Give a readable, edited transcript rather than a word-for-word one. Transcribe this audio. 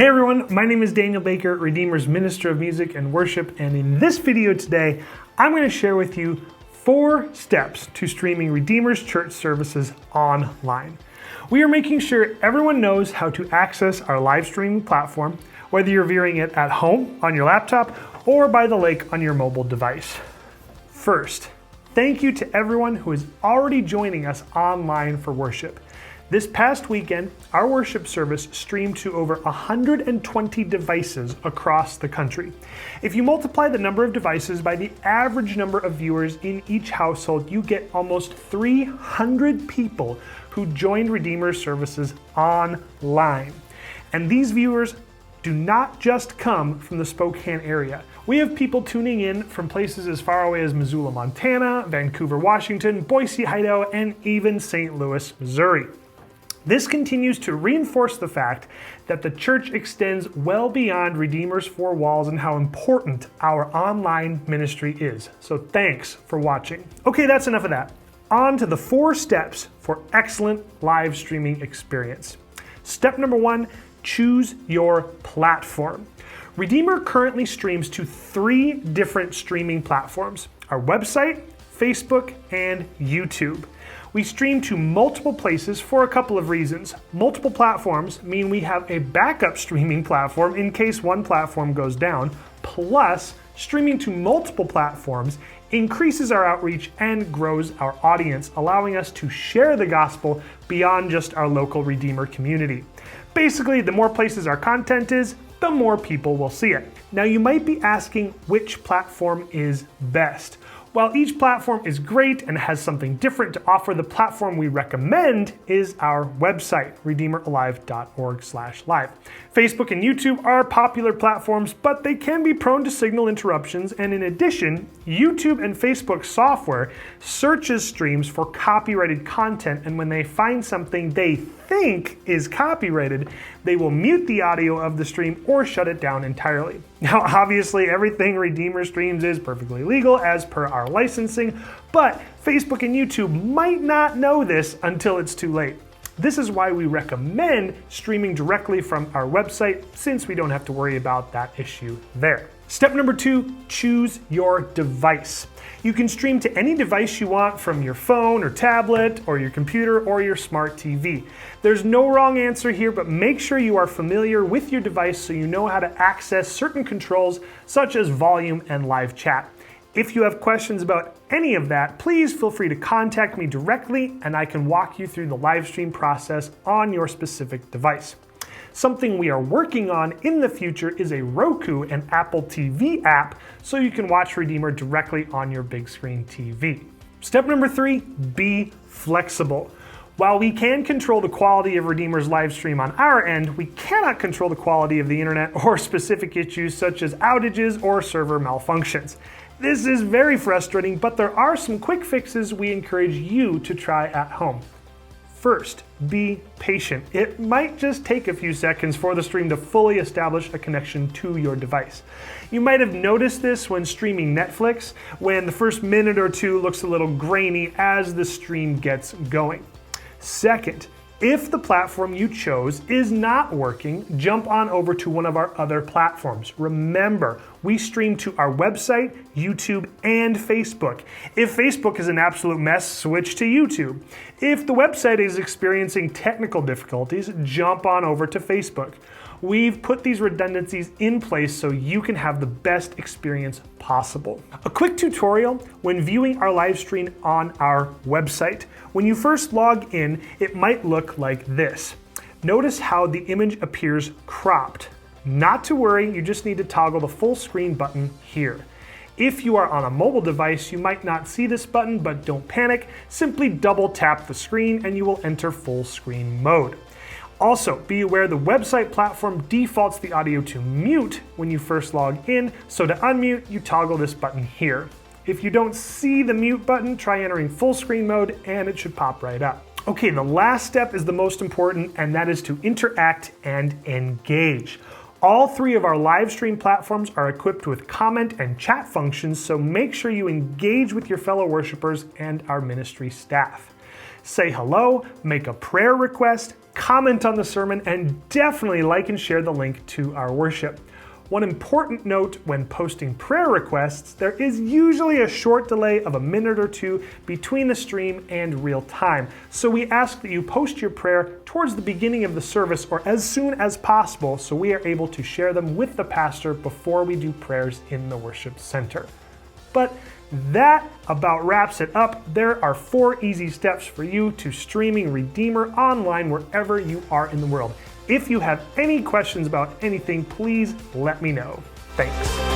Hey everyone, my name is Daniel Baker, Redeemer's Minister of Music and Worship, and in this video today, I'm going to share with you 4 steps to streaming Redeemer's church services online. We are making sure everyone knows how to access our live streaming platform, whether you're viewing it at home on your laptop or by the lake on your mobile device. First, thank you to everyone who is already joining us online for worship. This past weekend, our worship service streamed to over 120 devices across the country. If you multiply the number of devices by the average number of viewers in each household, you get almost 300 people who joined Redeemer's services online. And these viewers do not just come from the Spokane area. We have people tuning in from places as far away as Missoula, Montana, Vancouver, Washington, Boise, Idaho, and even St. Louis, Missouri. This continues to reinforce the fact that the church extends well beyond Redeemer's 4 walls and how important our online ministry is. So thanks for watching. Okay, that's enough of that. On to the 4 steps for excellent live streaming experience. Step number 1, choose your platform. Redeemer currently streams to 3 different streaming platforms: our website, Facebook, and YouTube. We stream to multiple places for a couple of reasons. Multiple platforms mean we have a backup streaming platform in case one platform goes down, plus streaming to multiple platforms increases our outreach and grows our audience, allowing us to share the gospel beyond just our local Redeemer community. Basically, the more places our content is, the more people will see it. Now you might be asking which platform is best. While each platform is great and has something different to offer, the platform we recommend is our website, redeemeralive.org/live. Facebook and YouTube are popular platforms, but they can be prone to signal interruptions, and in addition, YouTube and Facebook software searches streams for copyrighted content, and when they find something they think is copyrighted, they will mute the audio of the stream or shut it down entirely. Now, obviously, everything Redeemer streams is perfectly legal as per our licensing, but Facebook and YouTube might not know this until it's too late. This is why we recommend streaming directly from our website, since we don't have to worry about that issue there. Step number 2, choose your device. You can stream to any device you want from your phone or tablet or your computer or your smart TV. There's no wrong answer here, but make sure you are familiar with your device so you know how to access certain controls such as volume and live chat. If you have questions about any of that, please feel free to contact me directly and I can walk you through the live stream process on your specific device. Something we are working on in the future is a Roku and Apple TV app so you can watch Redeemer directly on your big screen TV. Step number 3, be flexible. While we can control the quality of Redeemer's live stream on our end, we cannot control the quality of the internet or specific issues such as outages or server malfunctions. This is very frustrating, but there are some quick fixes we encourage you to try at home. First, be patient. It might just take a few seconds for the stream to fully establish a connection to your device. You might have noticed this when streaming Netflix, when the first minute or 2 looks a little grainy as the stream gets going. Second, if the platform you chose is not working, jump on over to one of our other platforms. Remember, we stream to our website, YouTube, and Facebook. If Facebook is an absolute mess, switch to YouTube. If the website is experiencing technical difficulties, jump on over to Facebook. We've put these redundancies in place so you can have the best experience possible. A quick tutorial when viewing our live stream on our website. When you first log in, it might look like this. Notice how the image appears cropped. Not to worry, you just need to toggle the full screen button here. If you are on a mobile device, you might not see this button, but don't panic. Simply double tap the screen and you will enter full screen mode. Also, be aware the website platform defaults the audio to mute when you first log in, so to unmute, you toggle this button here. If you don't see the mute button, try entering full screen mode and it should pop right up. Okay, the last step is the most important, and that is to interact and engage. All 3 of our live stream platforms are equipped with comment and chat functions, so make sure you engage with your fellow worshipers and our ministry staff. Say hello, make a prayer request, comment on the sermon, and definitely like and share the link to our worship. One important note when posting prayer requests, there is usually a short delay of a minute or two between the stream and real time. So we ask that you post your prayer towards the beginning of the service or as soon as possible so we are able to share them with the pastor before we do prayers in the worship center. But that about wraps it up. There are 4 easy steps for you to streaming Redeemer online wherever you are in the world. If you have any questions about anything, please let me know. Thanks.